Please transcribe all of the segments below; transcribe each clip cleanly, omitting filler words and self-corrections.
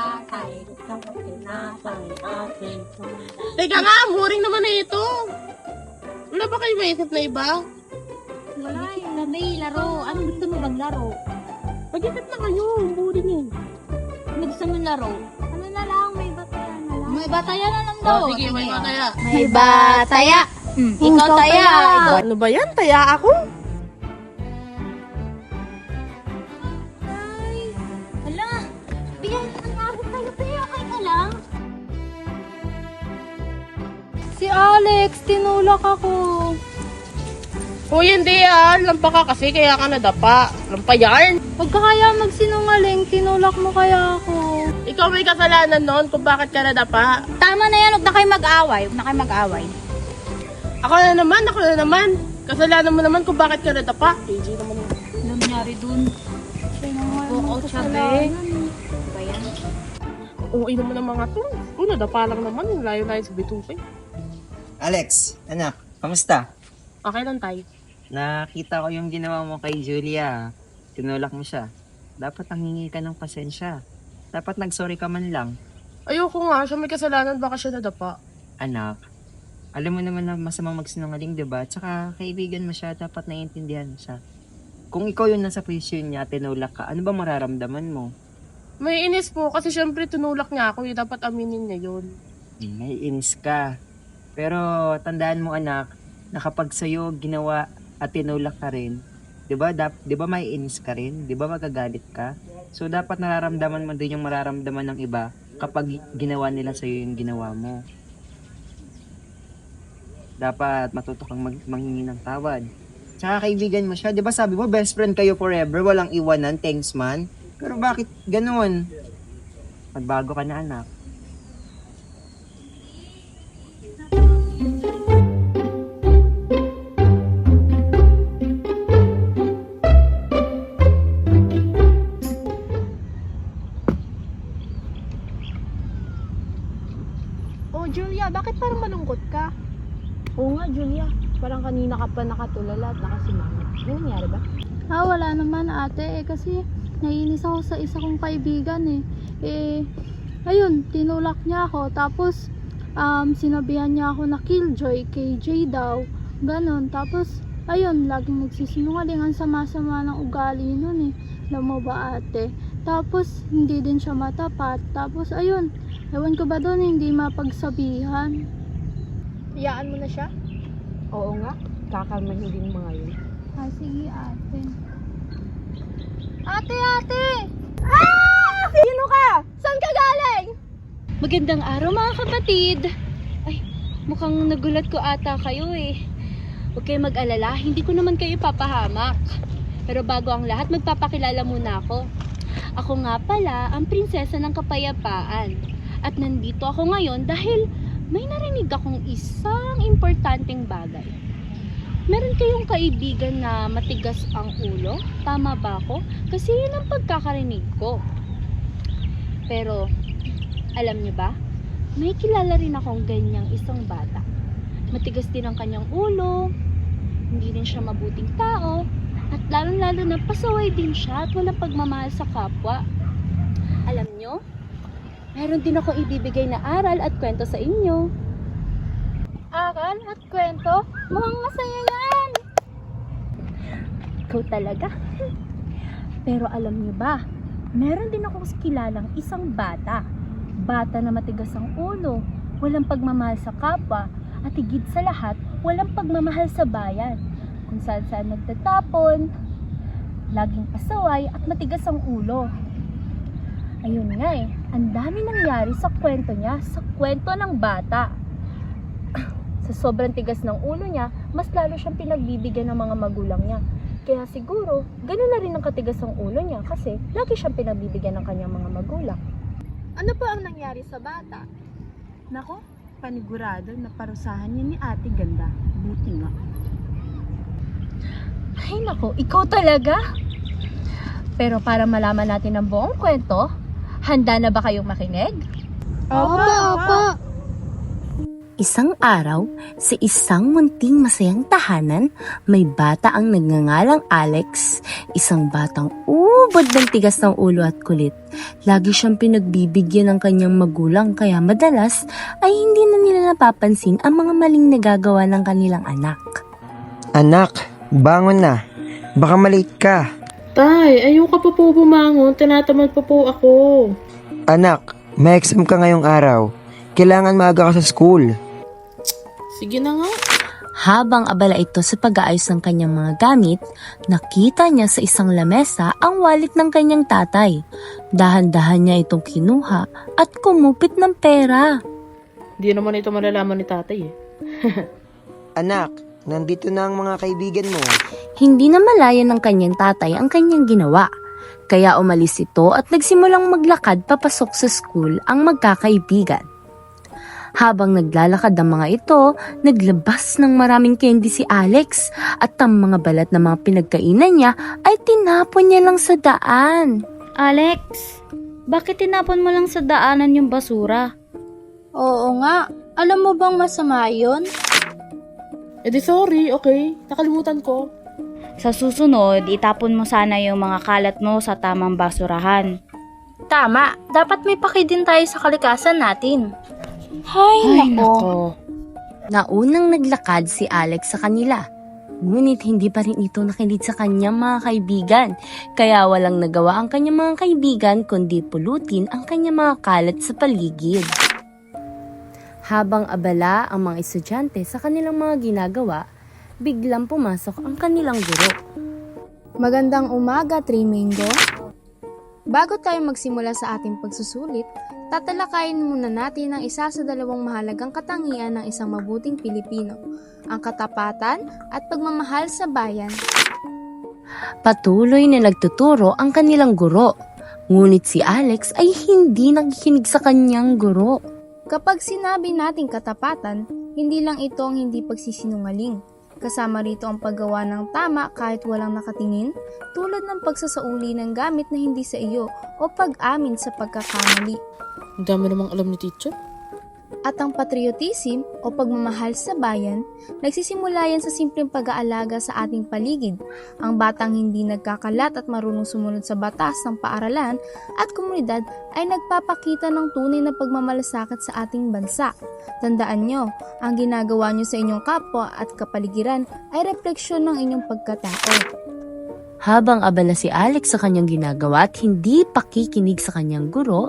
tatay, kapag tinapay, aking Teka nga, boring naman na ito. Wala ba kayo maisip na iba? wala eh, may laro. Ano gusto mo bang laro? Mag-isip na kayo, boring eh. Ano gusto mo laro? Ano na lang, may bataya na lang. May bataya na lang daw. Sige, may mataya. May bataya. Ikaw taya. Ano ba yan? Taya ako? Ay, hala. Bigyan mo ng abot tayo, pero okay ka lang. Si Alex, tinulak ako. Uy, hindi yan. Lampa ka kasi, kaya ka nadapa. Lampa yan. Huwag ka kaya magsinungaling, tinulak mo kaya ako. Ikaw may kasalanan noon kung bakit ka nadapa. Tama na yan, huwag na kayo mag-away. Huwag na kayo mag-away. Ako na naman. Kasalanan mo naman kung bakit ka nadapa. KJ naman yun. Ano nangyari dun? Oo, sabi. Ba yan? Uy naman ang mga to. Uy, nadapa lang naman. Layo-layo sa bituke. Alex, anak, kamusta? Okay lang tayo. Nakita ko yung ginawa mo kay Julia. Tinulak mo siya. Dapat nangingi ka ng pasensya. Dapat nag-sorry ka man lang. Ayoko nga, siya may kasalanan, baka siya nadapa. Anak, alam mo naman na masamang magsinungaling, diba? Tsaka kaibigan mo siya, dapat naiintindihan mo siya. Kung ikaw yung nasa posisyon niya, tinulak ka, ano ba mararamdaman mo? May inis po kasi syempre tinulak niya ako, dapat aminin niya yun. May inis ka. Pero tandaan mo anak, na kapag sa'yo ginawa at tinulak ka rin, di ba may inis ka rin? Di ba magagalit ka? So dapat nararamdaman mo din yung mararamdaman ng iba kapag ginawa nila sa'yo yung ginawa mo. Dapat matuto kang manghingi ng tawad. Tsaka kaibigan mo siya, di ba sabi mo best friend kayo forever, walang iwanan, thanks man. Pero bakit ganun? Magbago ka na anak. Oh, Julia, bakit parang malungkot ka? Oo nga, Julia. Parang kanina ka pa nakatulala at nakasimama. Ano nangyari ba? Wala naman ate kasi naiinis ako sa isa kong kaibigan ayun, tinulak niya ako tapos sinabihan niya ako na killjoy, KJ daw, ganon. Tapos ayun, laging nagsisinungaling, ang sama-sama ng ugali nun alam mo ba ate? Tapos hindi din siya matapat, tapos ayun, ewan ko ba doon hindi mapagsabihan. Hayaan mo na siya? Oo nga. Kakalmahin din mga yun. Sige ate. Ate! Sino ka? Saan ka galing? Magandang araw mga kapatid. Ay, mukhang nagulat ko ata kayo Huwag kayo mag-alala, hindi ko naman kayo papahamak. Pero bago ang lahat, magpapakilala muna ako. Ako nga pala ang prinsesa ng kapayapaan. At nandito ako ngayon dahil may narinig akong isang importanteng bagay. Meron kayong kaibigan na matigas ang ulo? Tama ba ako? Kasi yun ang pagkakarinig ko. Pero, alam niyo ba? May kilala rin akong ganyang isang bata. Matigas din ang kanyang ulo, hindi rin siya mabuting tao, at lalong-lalo na pasaway din siya at walang pagmamahal sa kapwa. Alam niyo? Meron din akong ibibigay na aral at kwento sa inyo. Aral at kwento? Mukhang masaya yan! Ikaw talaga. Pero alam niyo ba, meron din akong kilalang isang bata. Bata na matigas ang ulo, walang pagmamahal sa kapwa, at higit sa lahat, walang pagmamahal sa bayan. Kung saan-saan nagtatapon, laging pasaway at matigas ang ulo. Ayun nga ang dami nangyari sa kwento niya, sa kwento ng bata. Sa sobrang tigas ng ulo niya, mas lalo siyang pinagbibigyan ng mga magulang niya. Kaya siguro, gano'n na rin ang katigas ng ulo niya kasi lagi siyang pinagbibigyan ng kanyang mga magulang. Ano po ang nangyari sa bata? Nako, panigurado na parusahan niya ni Ate Ganda. Buti nga. Ay nako, ikaw talaga? Pero para malaman natin ang buong kwento, handa na ba kayong makinig? Opo! Isang araw, sa isang munting masayang tahanan, may bata ang nagngangalang Alex. Isang batang ubod ng tigas ng ulo at kulit. Lagi siyang pinagbibigyan ng kanyang magulang kaya madalas ay hindi na nila napapansin ang mga maling nagagawa ng kanilang anak. Anak, bangon na. Baka malate ka. Tay, ayoko pa po bumangon. Tinatamad pa po ako. Anak, may exam ka ngayong araw. Kailangan maaga ka sa school. Sige na nga. Habang abala ito sa pag-aayos ng kanyang mga gamit, nakita niya sa isang lamesa ang wallet ng kanyang tatay. Dahan-dahan niya itong kinuha at kumupit ng pera. Di naman ito malalaman ni tatay eh. Anak, nandito na ang mga kaibigan mo. Hindi na malaya ng kanyang tatay ang kanyang ginawa. Kaya umalis ito at nagsimulang maglakad papasok sa school ang magkakaibigan. Habang naglalakad ang mga ito, naglabas ng maraming candy si Alex at ang mga balat na mga pinagkainan niya ay tinapon niya lang sa daan. Alex, bakit tinapon mo lang sa daanan yung basura? Oo nga. Alam mo bang masama yun? Eh di sorry, okay. Nakalimutan ko. Sa susunod, itapon mo sana yung mga kalat mo sa tamang basurahan. Tama. Dapat may paki din tayo sa kalikasan natin. Ay, nako. Naunang naglakad si Alex sa kanila. Ngunit hindi pa rin ito nakinig sa kanyang mga kaibigan. Kaya walang nagawa ang kanyang mga kaibigan kundi pulutin ang kanyang mga kalat sa paligid. Habang abala ang mga estudyante sa kanilang mga ginagawa, biglang pumasok ang kanilang guro. Magandang umaga, Trimingo. Bago tayo magsimula sa ating pagsusulit, tatalakayin muna natin ang isa sa dalawang mahalagang katangian ng isang mabuting Pilipino, ang katapatan at pagmamahal sa bayan. Patuloy na nagtuturo ang kanilang guro. Ngunit si Alex ay hindi nakikinig sa kanyang guro. Kapag sinabi nating katapatan, hindi lang ito ang hindi pagsisinungaling. Kasama rito ang paggawa ng tama kahit walang nakatingin, tulad ng pagsasauli ng gamit na hindi sa iyo o pag-amin sa pagkakamali. Ang dami namang alam ni teacher. At ang patriotism o pagmamahal sa bayan, nagsisimula yan sa simpleng pag-aalaga sa ating paligid. Ang batang hindi nagkakalat at marunong sumunod sa batas ng paaralan at komunidad ay nagpapakita ng tunay na pagmamalasakit sa ating bansa. Tandaan nyo, ang ginagawa nyo sa inyong kapwa at kapaligiran ay refleksyon ng inyong pagkatao. Habang abala si Alex sa kanyang ginagawa at hindi pakikinig sa kanyang guro,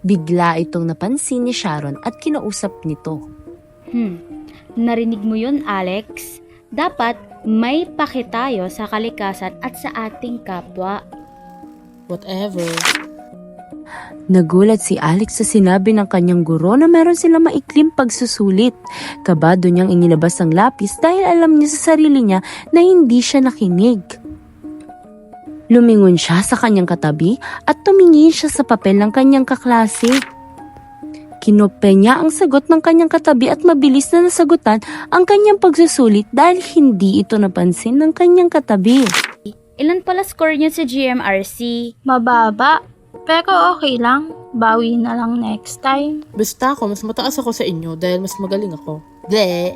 bigla itong napansin ni Sharon at kinausap nito. Narinig mo yun, Alex? Dapat may paki tayo sa kalikasan at sa ating kapwa. Whatever. Nagulat si Alex sa sinabi ng kanyang guro na meron silang maikling pagsusulit. Kabado niyang inilabas ang lapis dahil alam niya sa sarili niya na hindi siya nakinig. Lumingon siya sa kanyang katabi at tumingin siya sa papel ng kanyang kaklase. Kinope niya ang sagot ng kanyang katabi at mabilis na nasagutan ang kanyang pagsusulit dahil hindi ito napansin ng kanyang katabi. Ilan pala score niya sa GMRC? Mababa. Pero okay lang. Bawi na lang next time. Basta ako, mas mataas ako sa inyo dahil mas magaling ako. Bleh.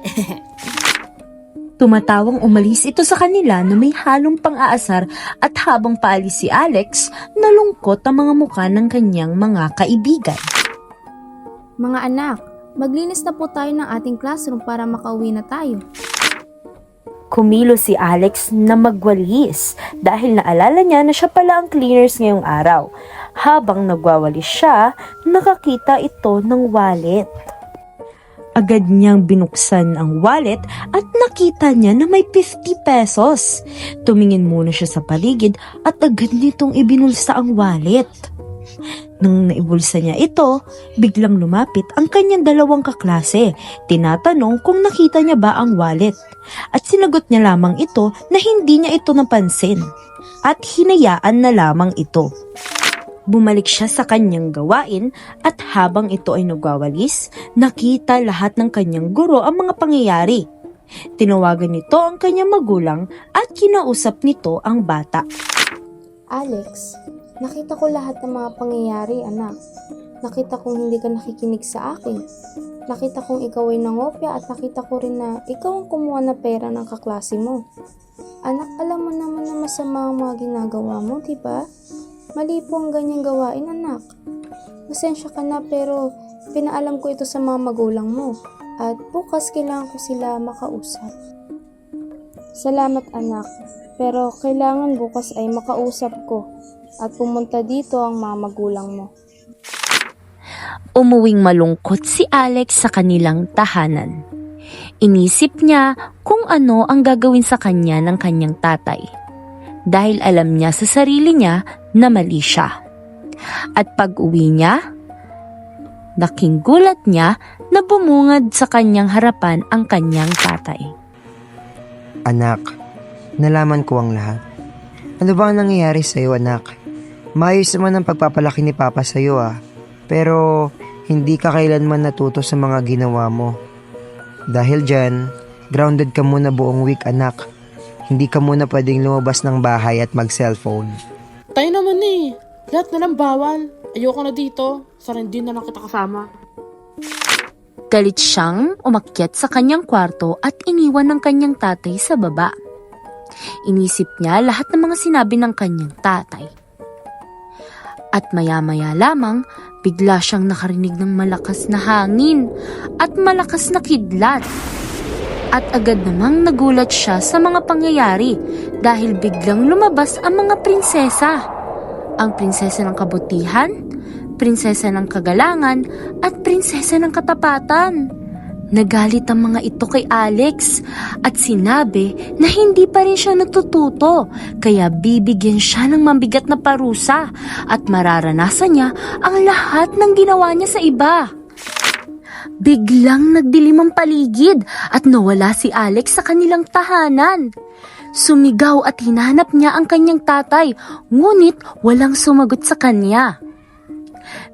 Tumatawang umalis ito sa kanila na may halong pang-aasar at habang paalis si Alex, nalungkot ang mga mukha ng kanyang mga kaibigan. Mga anak, maglinis na po tayo ng ating classroom para makauwi na tayo. Kumilos si Alex na magwalis dahil naalala niya na siya pala ang cleaners ngayong araw. Habang nagwawalis siya, nakakita ito ng wallet. Agad niyang binuksan ang wallet at nakita niya na may 50 pesos. Tumingin muna siya sa paligid at agad nitong ibinulsa ang wallet. Nang naibulsa niya ito, biglang lumapit ang kanyang dalawang kaklase. Tinatanong kung nakita niya ba ang wallet. At sinagot niya lamang ito na hindi niya ito napansin. At hinayaan na lamang ito. Bumalik siya sa kanyang gawain at habang ito ay nagwawalis, nakita lahat ng kanyang guro ang mga pangyayari. Tinawagan nito ang kanyang magulang at kinausap nito ang bata. Alex, nakita ko lahat ng mga pangyayari, anak. Nakita kong hindi ka nakikinig sa akin. Nakita kong ikaw ay nangopya at nakita ko rin na ikaw ang kumuha na pera ng kaklase mo. Anak, alam mo naman na masama ang mga ginagawa mo, di ba? Mali po ang ganyang gawain, anak. Pasensya ka na pero pinaalam ko ito sa mga magulang mo at bukas kailangan ko sila makausap. Salamat, anak. Pero kailangan bukas ay makausap ko at pumunta dito ang mga magulang mo. Umuwing malungkot si Alex sa kanilang tahanan. Inisip niya kung ano ang gagawin sa kanya ng kanyang tatay. Dahil alam niya sa sarili niya na mali siya. At pag-uwi niya, naking gulat niya na bumungad sa kanyang harapan ang kanyang tatay. Anak, nalaman ko ang lahat. Ano ba ang nangyayari sa'yo, anak? Maayos naman ang pagpapalaki ni Papa sa'yo pero hindi ka kailanman natuto sa mga ginawa mo. Dahil dyan, grounded ka muna buong week, anak. Hindi ka muna pwedeng lumabas ng bahay at mag-cellphone. Tayo naman eh. Lahat na lang bawal. Ayoko na dito. Sa din na lang kita kasama. Galit siyang umakyat sa kanyang kwarto at iniwan ng kanyang tatay sa baba. Inisip niya lahat ng mga sinabi ng kanyang tatay. At maya-maya lamang, bigla siyang nakarinig ng malakas na hangin at malakas na kidlat. At agad namang nagulat siya sa mga pangyayari dahil biglang lumabas ang mga prinsesa. Ang prinsesa ng kabutihan, prinsesa ng kagalangan, at prinsesa ng katapatan. Nagalit ang mga ito kay Alex at sinabi na hindi pa rin siya natututo kaya bibigyan siya ng mabigat na parusa at mararanasan niya ang lahat ng ginawa niya sa iba. Biglang nagdilim ang paligid at nawala si Alex sa kanilang tahanan. Sumigaw at hinanap niya ang kanyang tatay, ngunit walang sumagot sa kanya.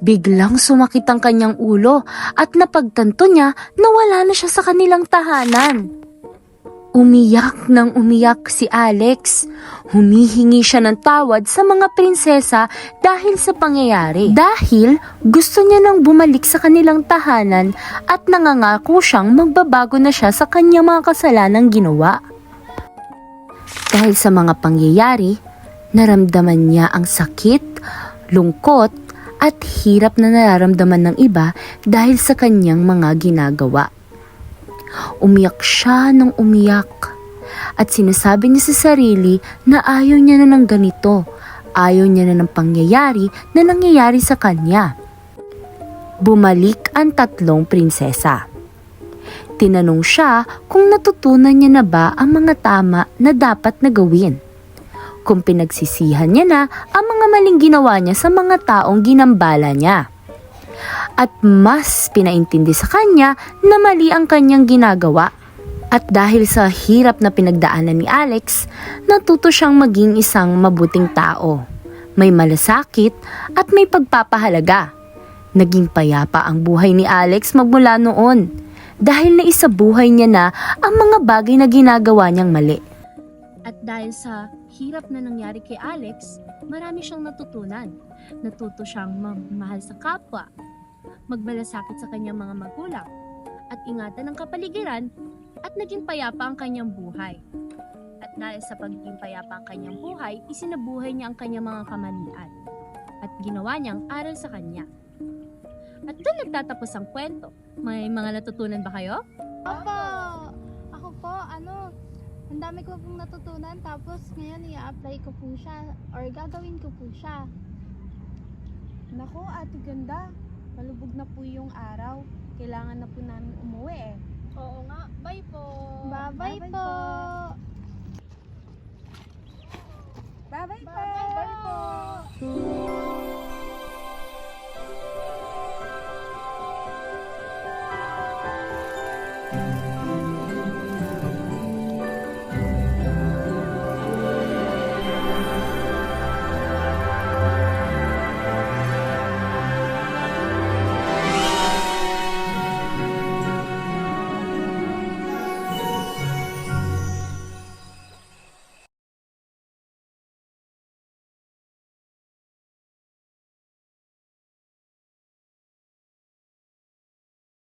Biglang sumakit ang kanyang ulo at napagtanto niya na wala na siya sa kanilang tahanan. Umiyak nang umiyak si Alex. Humihingi siya ng tawad sa mga prinsesa dahil sa pangyayari. Dahil gusto niya nang bumalik sa kanilang tahanan at nangangako siyang magbabago na siya sa kanyang mga kasalanang ginawa. Dahil sa mga pangyayari, naramdaman niya ang sakit, lungkot, at hirap na nararamdaman ng iba dahil sa kanyang mga ginagawa. Umiyak siya ng umiyak at sinasabi niya sa sarili na ayaw niya na ng ganito, ayaw niya na ng pangyayari na nangyayari sa kanya. Bumalik ang tatlong prinsesa. Tinanong siya kung natutunan niya na ba ang mga tama na dapat na gawin. Kung pinagsisihan niya na ang mga maling ginawa niya sa mga taong ginambala niya. At mas pinaintindi sa kanya na mali ang kanyang ginagawa. At dahil sa hirap na pinagdaanan ni Alex, natuto siyang maging isang mabuting tao. May malasakit at may pagpapahalaga. Naging payapa ang buhay ni Alex magmula noon dahil naisabuhay niya na ang mga bagay na ginagawa niyang mali. At dahil sa hirap na nangyari kay Alex, marami siyang natutunan. Natuto siyang magmahal sa kapwa, magmalasakit sa kanyang mga magulang, at ingatan ang kapaligiran, at naging payapa ang kanyang buhay. At dahil sa pagiging payapa ang kanyang buhay, isinabuhay niya ang kanyang mga kamalian, at ginawa niyang aral sa kanya. At doon nagtatapos ang kwento. May mga natutunan ba kayo? Opo! Ako po, ang dami ko pong natutunan tapos ngayon i-apply ko po siya or gagawin ko po siya. Nako, Ate Ganda, malubog na po yung araw. Kailangan na po namin umuwi eh. Oo nga, bye po! Bye-bye po! Bye-bye po! Bye-bye po!